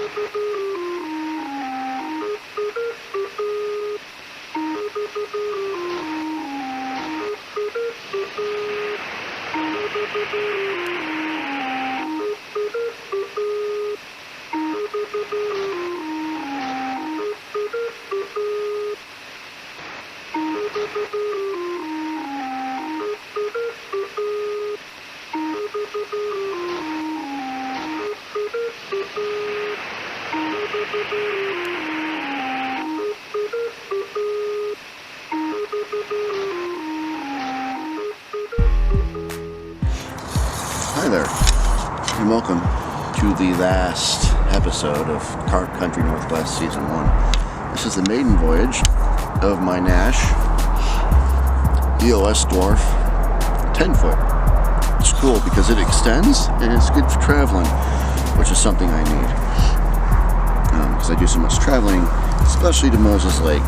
Hi there, and welcome to the last episode of Carp Country Northwest Season 1. This is the maiden voyage of my Nash EOS Dwarf 10-foot. It's cool because it extends and it's good for traveling, which is something I need. Because I do so much traveling, especially to Moses Lake.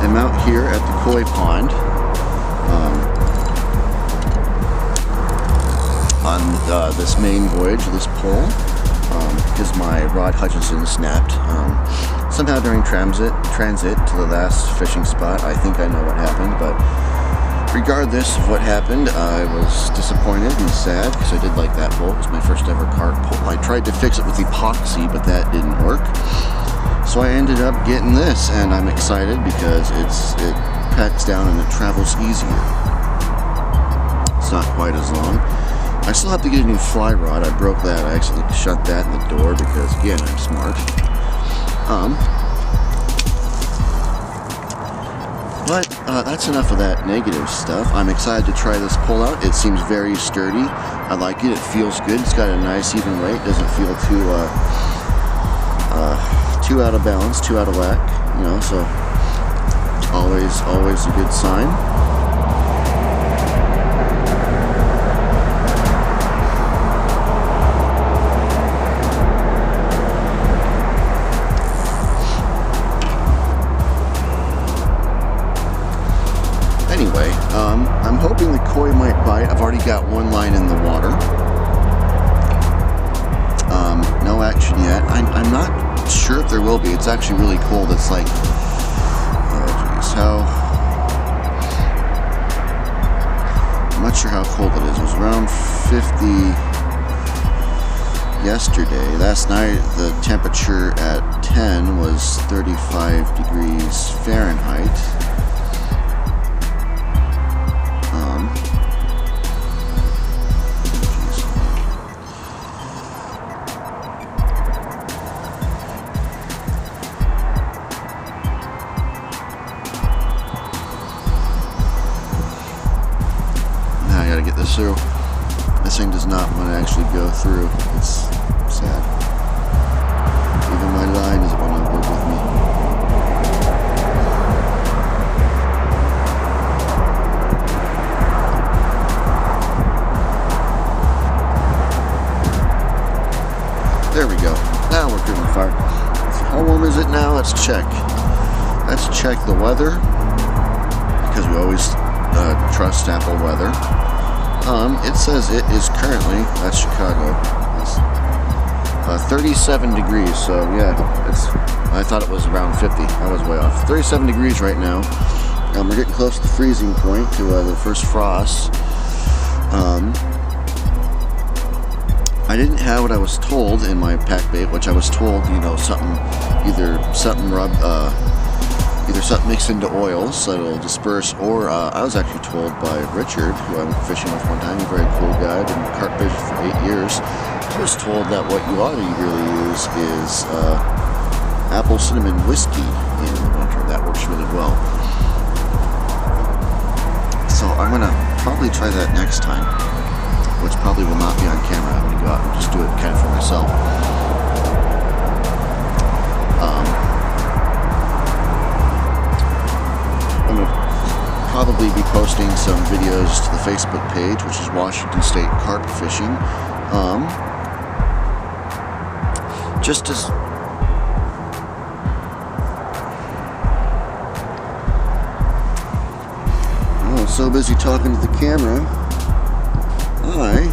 I'm out here at the koi pond on this main voyage, this pole, because my rod Hutchinson snapped somehow during transit to the last fishing spot. I think I know what happened, but regardless of what happened, I was disappointed and sad because I did like that pole. It was my first ever carp pole. I tried to fix it with epoxy, but that didn't work. So I ended up getting this, and I'm excited because it packs down and it travels easier. It's not quite as long. I still have to get a new fly rod. I broke that. I actually shut that in the door because, again, I'm smart. But that's enough of that negative stuff. I'm excited to try this pull out. It seems very sturdy. I like it. It feels good. It's got a nice even weight. It doesn't feel too out of balance, too out of whack, you know, so always a good sign. Anyway, I'm hoping the koi might bite. I've already got one line in the water. No action yet. I'm not sure if there will be. It's actually really cold. It's like, oh geez, I'm not sure how cold it is. It was around 50 yesterday. Last night the temperature at 10 was 35 degrees Fahrenheit. Get this through. This thing does not want to actually go through. It's sad. Even my line doesn't want to work with me. There we go. Now we're good and far. How warm is it now? Let's check. Let's check the weather, because we always trust Apple weather. It says it is currently, that's Chicago, it's 37 degrees, so yeah, I thought it was around 50, I was way off. 37 degrees right now. We're getting close to the freezing point, to the first frost. I didn't have what I was told in my pack bait, which I was told, you know, either something mixed into oil so it'll disperse, or I was actually told by Richard, who I went fishing with one time, a very cool guy, been carp fishing for 8 years. I was told that what you ought to really use is apple cinnamon whiskey in the winter. That works really well. So I'm gonna probably try that next time, which probably will not be on camera. I'm gonna go out and just do it kind of for myself. I'm going to probably be posting some videos to the Facebook page, which is Washington State Carp Fishing. Just as so busy talking to the camera, I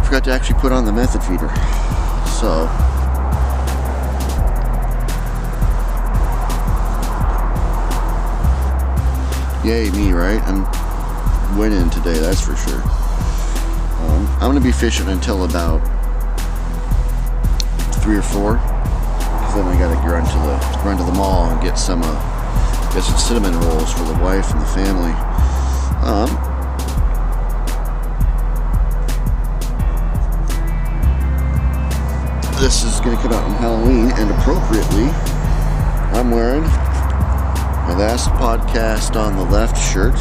forgot to actually put on the method feeder. So yay me, right? I'm winning today, that's for sure. I'm gonna be fishing until about 3 or 4, because then I gotta run to the mall and get some cinnamon rolls for the wife and the family. This is gonna come out on Halloween, and appropriately, I'm wearing my last podcast on the left shirt.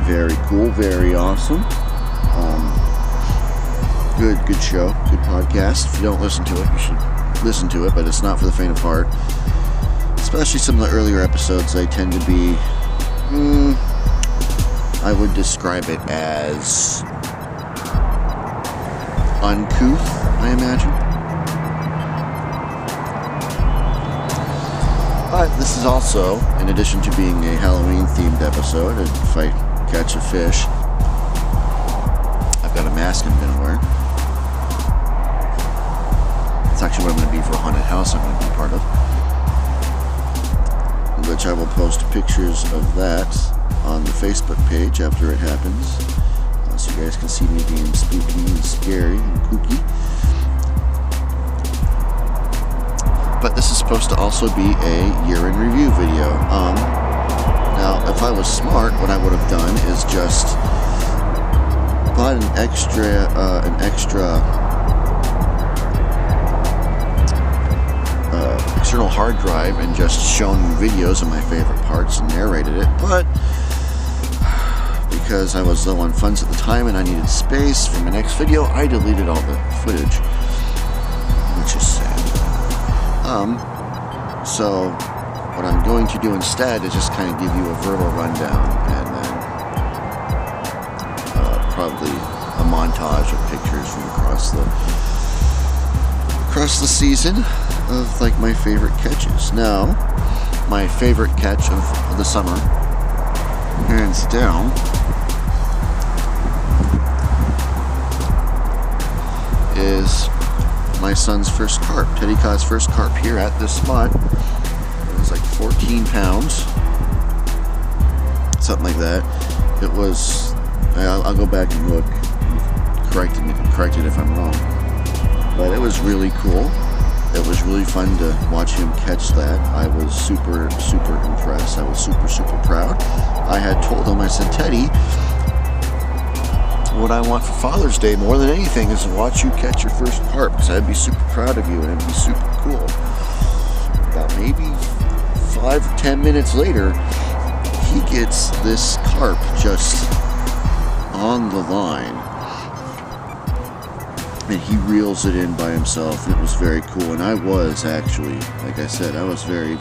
Very cool, very awesome. Good show, good podcast. If you don't listen to it, you should listen to it, but it's not for the faint of heart. Especially some of the earlier episodes, they tend to be, I would describe it as uncouth, I imagine. But this is also, in addition to being a Halloween-themed episode, if I catch a fish, I've got a mask I'm going to wear. It's actually what I'm going to be for a haunted house I'm going to be part of, which I will post pictures of that on the Facebook page after it happens, so you guys can see me being spooky and scary and kooky. But this is supposed to also be a year in review video. Now, if I was smart, what I would have done is just bought an extra external hard drive and just shown videos of my favorite parts and narrated it. But because I was low on funds at the time and I needed space for my next video, I deleted all the footage, which is sad. So what I'm going to do instead is just kind of give you a verbal rundown, and then probably a montage of pictures from across the season of like my favorite catches. Now, my favorite catch of the summer, hands down, is my son's first carp, Teddy Cod's first carp here at this spot. It was like 14 pounds, something like that. It was, I'll go back and look, correct it if I'm wrong, but it was really cool. It was really fun to watch him catch that. I was super impressed. I was super proud. I had told him, I said, Teddy, what I want for Father's Day more than anything is to watch you catch your first carp, because I'd be super proud of you and it'd be super cool. About maybe 5 or 10 minutes later, he gets this carp just on the line, and he reels it in by himself. It was very cool, and I was actually, like I said, I was very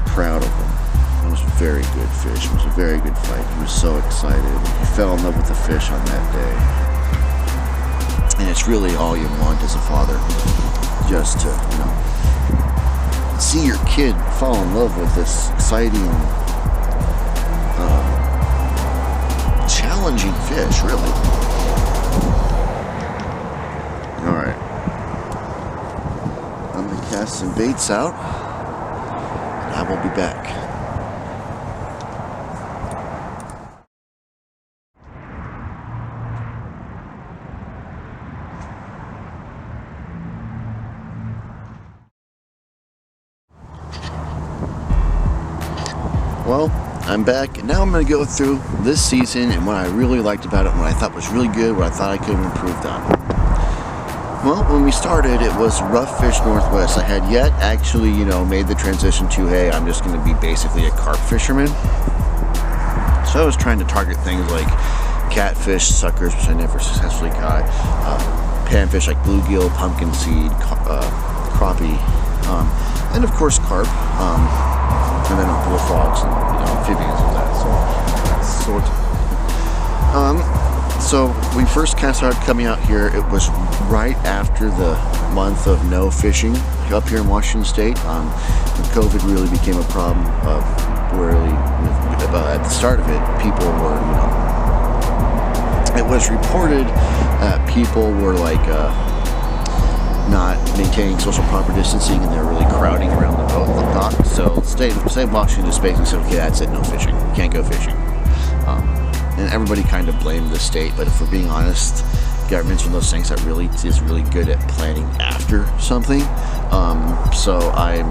proud of him. It was a very good fish. It was a very good fight. He was so excited. He fell in love with the fish on that day. And it's really all you want as a father, just to, see your kid fall in love with this exciting, challenging fish, really. Alright. I'm going to cast some baits out, and I will be back. Well, I'm back, and now I'm going to go through this season and what I really liked about it, what I thought was really good, what I thought I could have improved on. Well, when we started, it was Rough Fish Northwest. I had yet actually, made the transition to, hey, I'm just going to be basically a carp fisherman. So I was trying to target things like catfish, suckers, which I never successfully caught, panfish like bluegill, pumpkin seed, crappie, and of course carp. And then bullfrogs and amphibians and that. So So we first kind of started coming out here. It was right after the month of no fishing up here in Washington State. COVID really became a problem. At the start of it, people were, it was reported that people were like not maintaining social proper distancing, and they're really crowding around the dock. So the state of Washington just basically said, okay, that's it, no fishing, can't go fishing. And everybody kind of blamed the state, but if we're being honest, government's one of those things that really is really good at planning after something. So I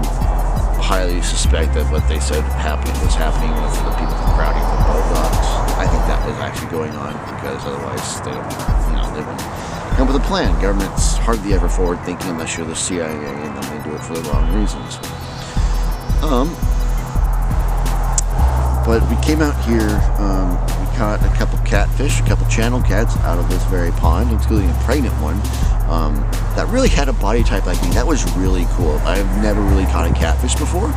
highly suspect that what they said was happening with the people crowding the boat docks. I think that was actually going on, because otherwise they wouldn't come up with a plan. Government's hardly ever forward thinking unless you're the CIA, and then they do it for the wrong reasons. But we came out here, we caught a couple catfish, a couple channel cats out of this very pond, including a pregnant one that really had a body type like me. That was really cool. I've never really caught a catfish before.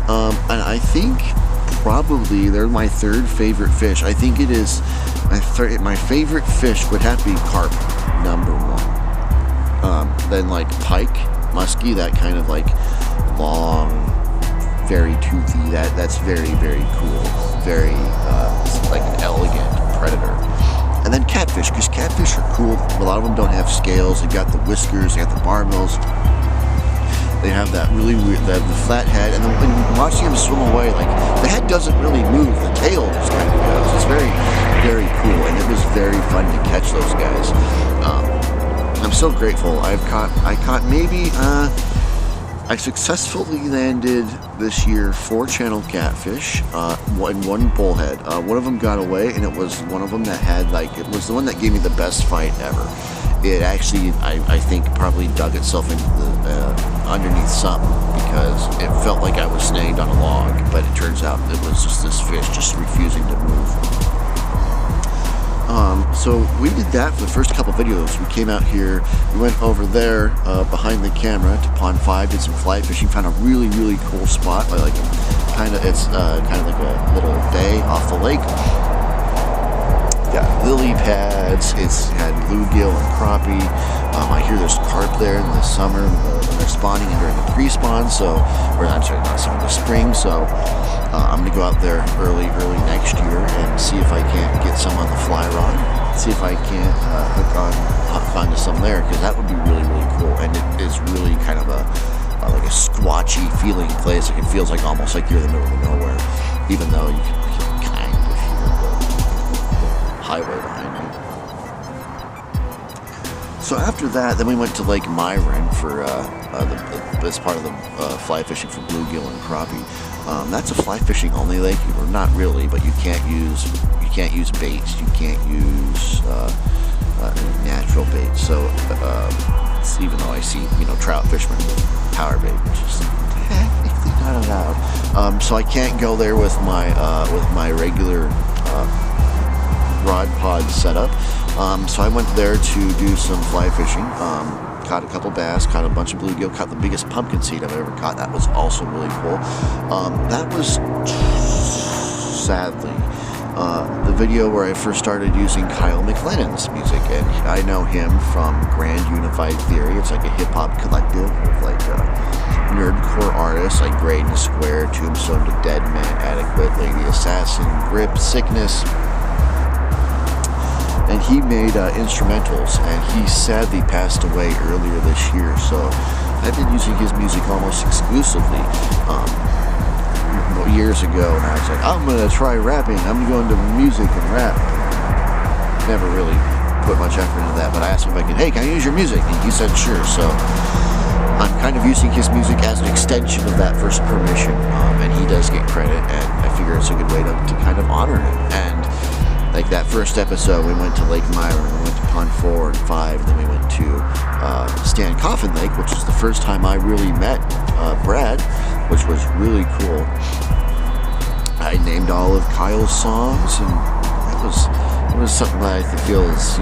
And I think probably they're my third favorite fish. I think it is my favorite fish would have to be carp, number one. Then like pike, muskie, that kind of like long, very toothy, that's very, very cool, very like an elegant predator. And then catfish, because catfish are cool. A lot of them don't have scales. They've got the whiskers, they got the barbels. They have that really weird, the flat head, and then when watching them swim away, like the head doesn't really move, the tail just kind of goes. It's very, very cool, and it was very fun to catch those guys. I'm so grateful. I caught maybe. I successfully landed this year 4 channel catfish, and 1 bullhead. One of them got away, and it was one of them that had it was the one that gave me the best fight ever. It actually, I think, probably dug itself into underneath something, because it felt like I was snagged on a log, but it turns out it was just this fish just refusing to move. So we did that for the first couple videos. We came out here, we went over there behind the camera to Pond 5, did some fly fishing, found a really, really cool spot. It's kind of like a little bay off the lake. Got lily pads, it's had bluegill and crappie. I hear there's carp there in the summer when they're spawning, and during the pre-spawn, not summer, the spring, so I'm going to go out there early next year and see if I can't get some on the fly rod, see if I can't hook onto some there, because that would be really, really cool. And it is really kind of like a squatchy feeling place. Like it feels like almost like you're in the middle of nowhere, even though you can kind of hear the highway behind you. So after that, then we went to Lake Myron for this part of the fly fishing for bluegill and crappie. That's a fly fishing only lake, or not really, but you can't use baits, you can't use natural baits. So even though I see trout fishermen with power bait, which is technically not allowed, so I can't go there with my regular rod pod setup. So I went there to do some fly fishing. Caught a couple bass, caught a bunch of bluegill, caught the biggest pumpkin seed I've ever caught. That was also really cool. That was sadly the video where I first started using Kyle McLennan's music, and I know him from Grand Unified Theory. It's like a hip-hop collective of nerdcore artists like Graydon Square, Tombstone to Dead Man, Adequate, Lady Assassin, Grip, Sickness. And he made instrumentals, and he sadly passed away earlier this year, so I've been using his music almost exclusively. Years ago, and I was like, I'm going to try rapping, I'm going to go into music and rap. Never really put much effort into that, but I asked him if I could, hey, can I use your music? And he said sure, so I'm kind of using his music as an extension of that first permission, and he does get credit, and I figure it's a good way to kind of honor him. And like that first episode, we went to Lake Myron, we went to Pond 4 and 5, and then we went to Stan Coffin Lake, which was the first time I really met Brad, which was really cool. I named all of Kyle's songs, and it was something that I feel is,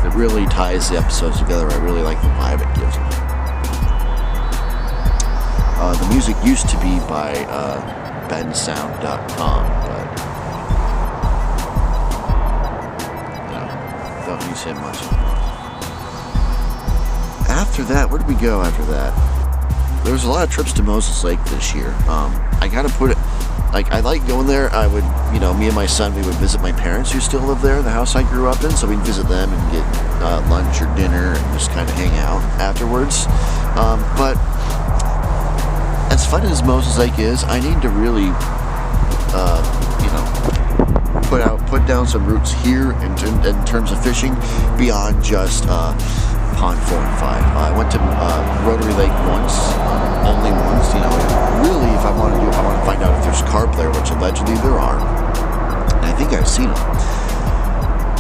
it really ties the episodes together. I really like the vibe it gives them. The music used to be by bensound.com, but don't use him much anymore. After that, where did we go after that? There was a lot of trips to Moses Lake this year. I gotta put it, like, I like going there. I would, me and my son, we would visit my parents who still live there, the house I grew up in, so we'd visit them and get lunch or dinner and just kind of hang out afterwards. But as fun as Moses Lake is, I need to really, put down some roots here in terms of fishing beyond just Pond 4 and 5. I went to Rotary Lake once, only once. Really, if I want to find out if there's carp there, which allegedly there are, and I think I've seen them.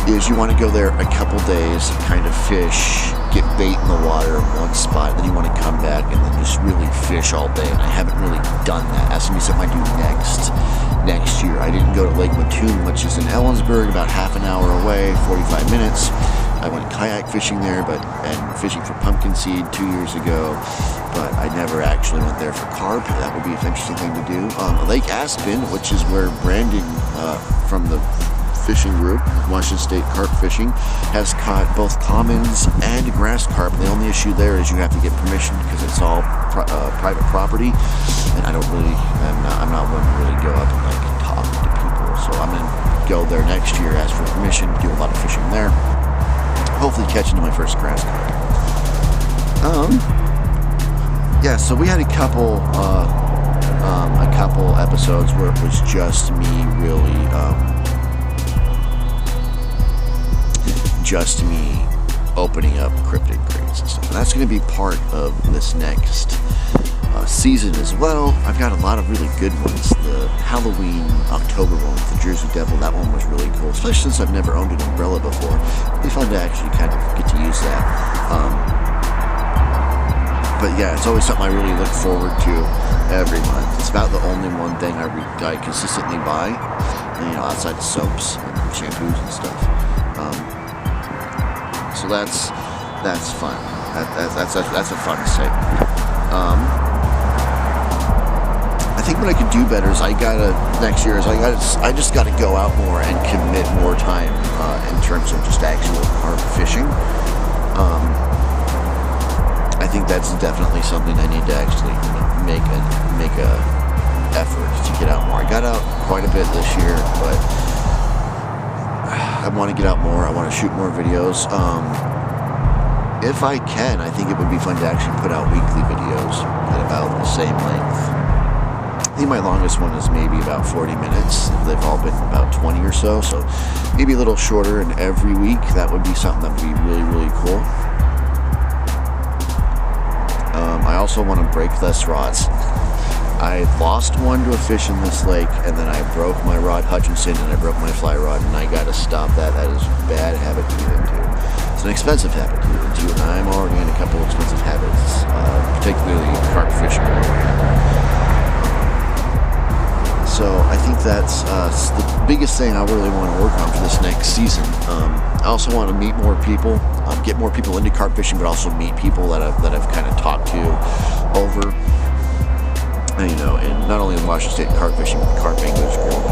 Is you want to go there a couple days, kind of fish, get bait in the water in one spot, then you want to come back and then just really fish all day. And I haven't really done that. That's going to be something I do next year. I didn't go to Lake Mattoon, which is in Ellensburg, about half an hour away, 45 minutes. I went kayak fishing there, and fishing for pumpkin seed 2 years ago, but I never actually went there for carp. That would be an interesting thing to do. Lake Aspen, which is where Brandon from the fishing group, Washington State Carp Fishing, has caught both commons and grass carp. The only issue there is you have to get permission because it's all private property, and I'm not one to really go up and talk to people. So I'm gonna go there next year, ask for permission, do a lot of fishing there. Hopefully catch into my first grass carp. Yeah, so we had a couple episodes where it was just me really, opening up cryptid crates and stuff. And that's going to be part of this next season as well. I've got a lot of really good ones. The Halloween October one with the Jersey Devil, that one was really cool, especially since I've never owned an umbrella before. It'd be fun to actually kind of get to use that. But yeah, it's always something I really look forward to every month. It's about the only one thing I consistently buy, outside of soaps and shampoos and stuff. So that's fun. That's a fun segment. I think what I could do better is I just gotta go out more and commit more time in terms of just actual carp fishing. I think that's definitely something I need to actually make a effort to get out more. I got out quite a bit this year, but I want to get out more. I want to shoot more videos. If I can, I think it would be fun to actually put out weekly videos at about the same length. I think my longest one is maybe about 40 minutes. They've all been about 20 or so maybe a little shorter, and every week that would be something that would be really, really cool. I also want to break less rods. I lost one to a fish in this lake, and then I broke my rod Hutchinson, and I broke my fly rod, and I got to stop that. That is a bad habit to get into. It's an expensive habit to get into, and I'm already in a couple of expensive habits, particularly carp fishing. So I think that's the biggest thing I really want to work on for this next season. I also want to meet more people, get more people into carp fishing, but also meet people that I've kind of talked to over. And not only in Washington State Carp Fishing, but the Carp Anglers Group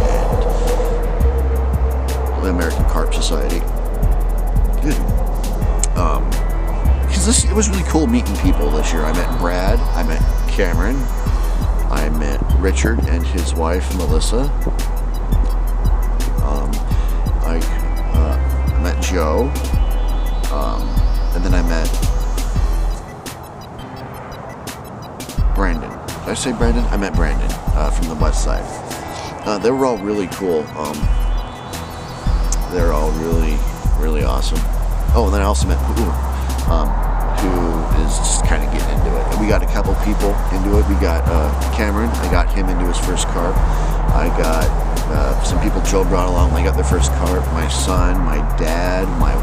and the American Carp Society. Good. Because it was really cool meeting people this year. I met Brad, I met Cameron, I met Richard and his wife Melissa. I met Joe, and then I met Brandon. Did I say Brandon? I met Brandon from the west side. They were all really cool. They're all really, really awesome. Oh, and then I also met who is just kind of getting into it. And we got a couple people into it. We got Cameron. I got him into his first carp. I got some people Joe brought along. They got their first carp. My son, my dad, my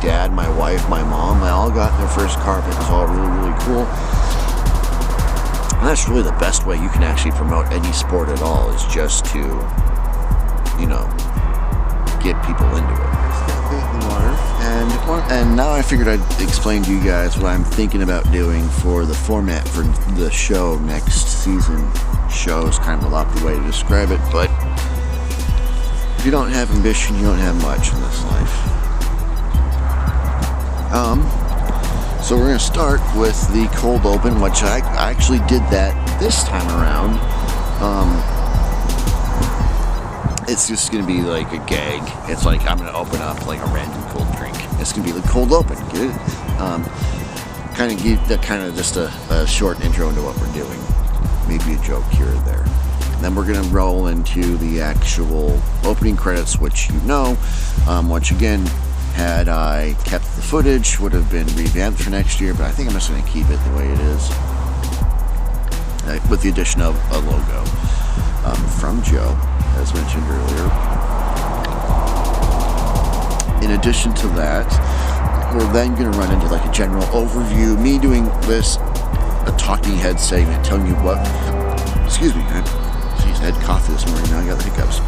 dad, my wife, my mom. They all got their first carp. It was all really, really cool. And that's really the best way you can actually promote any sport at all, is just to, get people into it. And now I figured I'd explain to you guys what I'm thinking about doing for the format for the show next season. Show is kind of a lofty way to describe it, but if you don't have ambition, you don't have much in this life. So we're going to start with the cold open, which I actually did that this time around. It's just going to be like a gag. It's like I'm going to open up like a random cold drink. It's going to be the cold open. Get it? Kind of give that kind of just a short intro into what we're doing. Maybe a joke here or there. And then we're going to roll into the actual opening credits, which once again, had I kept the footage, would have been revamped for next year, but I think I'm just going to keep it the way it is, with the addition of a logo from Joe, as mentioned earlier. In addition to that, we're then going to run into like a general overview, me doing this, a talking head segment, telling you what, excuse me, I had coffee this morning, now I got the hiccups.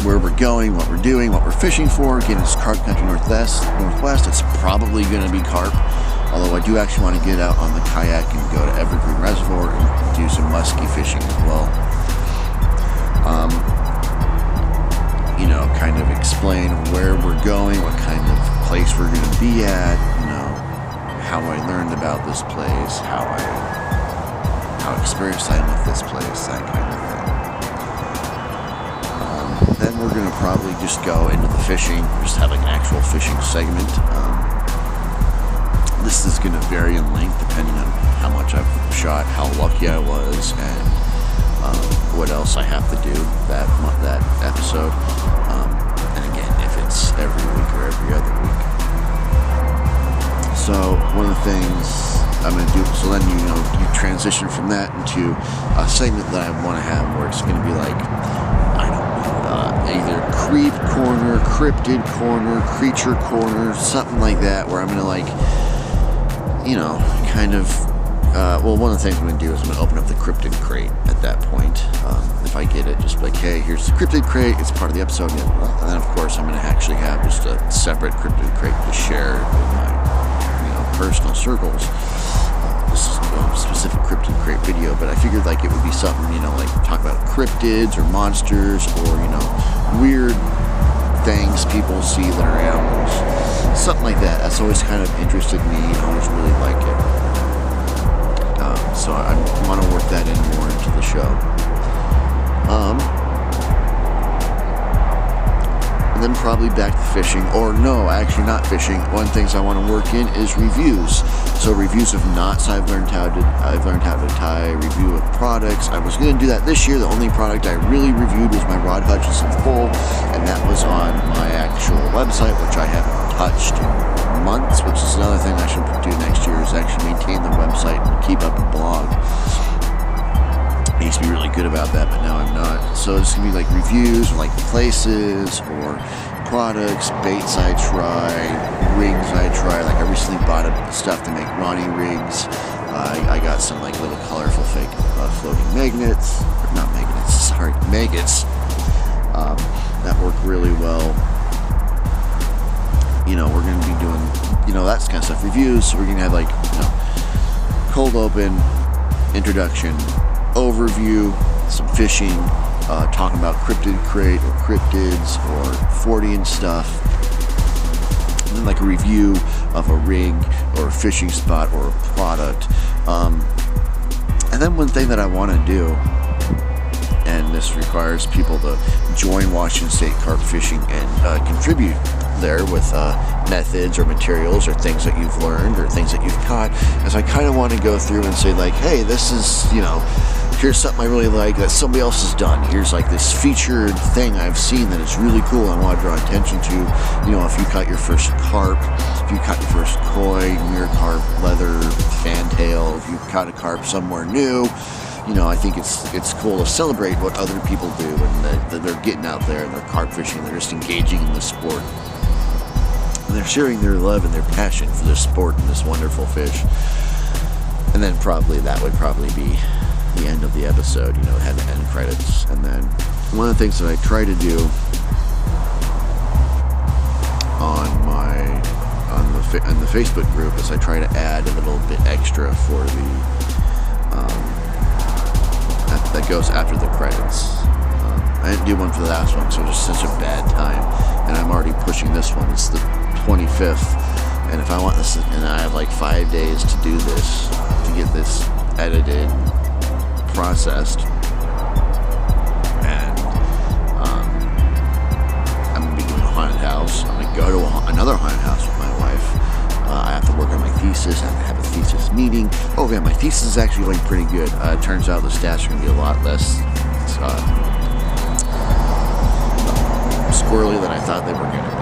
Where we're going, what we're doing, what we're fishing for. Again, it's Carp Country Northwest. It's probably going to be carp, although I do actually want to get out on the kayak and go to Evergreen Reservoir and do some muskie fishing as well. Kind of explain where we're going, what kind of place we're going to be at, how I learned about this place, how experienced I am with this place, that kind of thing. Then we're going to probably just go into the fishing, just have like an actual fishing segment. This is going to vary in length depending on how much I've shot, how lucky I was, and what else I have to do that episode. And again, if it's every week or every other week. So one of the things I'm going to do, so then you transition from that into a segment that I want to have where it's going to be like, either creep corner, cryptid corner, creature corner, something like that, where I'm going to one of the things I'm going to do is I'm going to open up the cryptid crate at that point. If I get it, just like, hey, here's the cryptid crate, it's part of the episode. And then, of course, I'm going to actually have just a separate cryptid crate to share in my personal circles. This is a specific cryptid crate video, but I figured like it would be something, like talk about cryptids or monsters or, weird things people see that are animals. Something like that. That's always kind of interested me. I always really like it. So I want to work that in more into the show. And then probably back to fishing, or no, actually not fishing. One of the things I want to work in is reviews. So reviews of knots I've learned how to tie, review of products. I was going to do that this year. The only product I really reviewed was my Rod Hutchinson pole, and that was on my actual website, which I haven't touched in months, which is another thing I should do next year, is actually maintain the website and keep up a blog. I used to be really good about that, but now I'm not. So it's going to be like reviews, or like places, or products, baits I try, rigs I try. Like I recently bought up stuff to make Ronnie rigs. I got some like little colorful fake floating magnets. Or not magnets, sorry, maggots. That work really well. We're going to be doing, that kind of stuff. Reviews, so we're going to have like, cold open, introduction, overview, some fishing, talking about cryptid crate or cryptids or 40 stuff, and then like a review of a rig or a fishing spot or a product. And then one thing that I want to do, and this requires people to join Washington State Carp Fishing and contribute there with methods or materials or things that you've learned or things that you've caught, as I kind of want to go through and say like, hey, this is, here's something I really like that somebody else has done. Here's like this featured thing I've seen that is really cool I want to draw attention to. If you caught your first carp, if you caught your first koi, mirror carp, leather, fantail, if you caught a carp somewhere new, I think it's cool to celebrate what other people do and that they're getting out there and they're carp fishing, they're just engaging in the sport. And they're sharing their love and their passion for this sport and this wonderful fish. And then that would probably be the end of the episode, have the end credits. And then one of the things that I try to do on the Facebook group is I try to add a little bit extra for the that goes after the credits. I didn't do one for the last one, so it was just such a bad time, and I'm already pushing this one. It's the 25th And if I want this, and I have like 5 days to do this, to get this edited, processed, and I'm gonna be doing a haunted house. I'm gonna go to another haunted house with my wife. I have to work on my thesis. I have to have a thesis meeting. Oh yeah, my thesis is actually going pretty good. It turns out the stats are gonna be a lot less squirrely than I thought they were gonna be.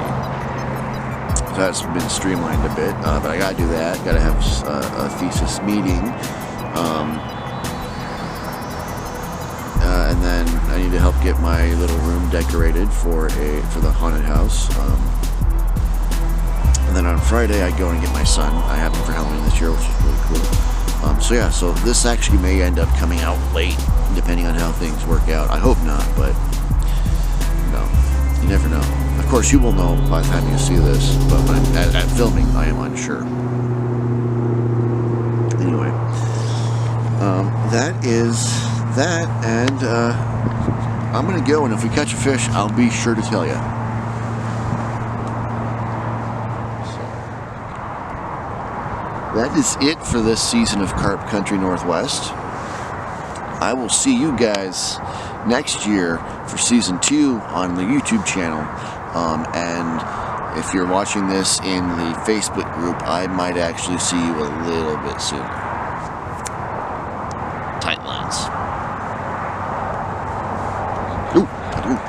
So that's been streamlined a bit, but I gotta do that. Gotta have a thesis meeting, and then I need to help get my little room decorated for the haunted house. And then on Friday I go and get my son. I have him for Halloween this year, which is really cool. So yeah, so this actually may end up coming out late, depending on how things work out. I hope not, but you never know. Of course, you will know by the time you see this, but when I'm at filming, I am unsure. Anyway, that is that, and I'm going to go, and if we catch a fish, I'll be sure to tell you. So, that is it for this season of Carp Country Northwest. I will see you guys next year for season 2 on the YouTube channel, and if you're watching this in the Facebook group, I might actually see you a little bit sooner. Tight lines. Ooh, ooh.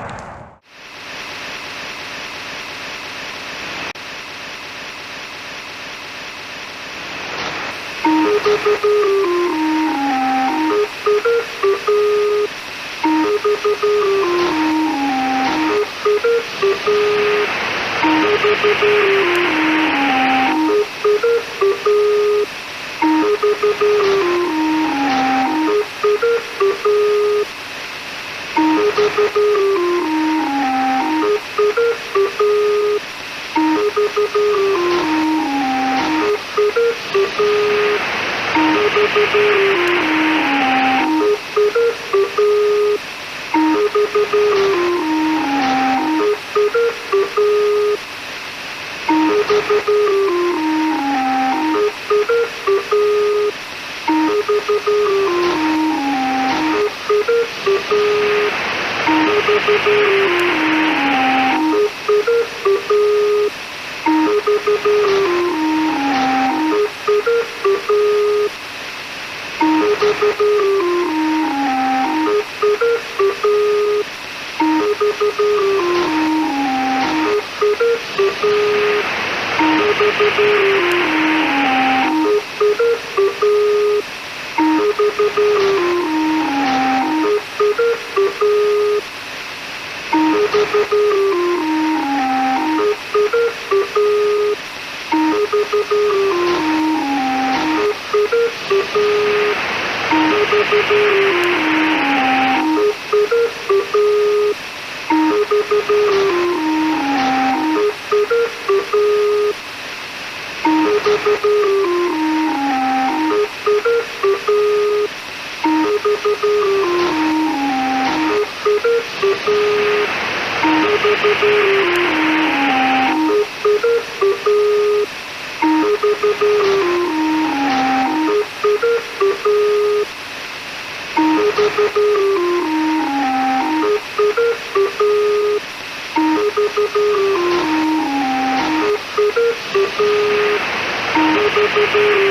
Thank you.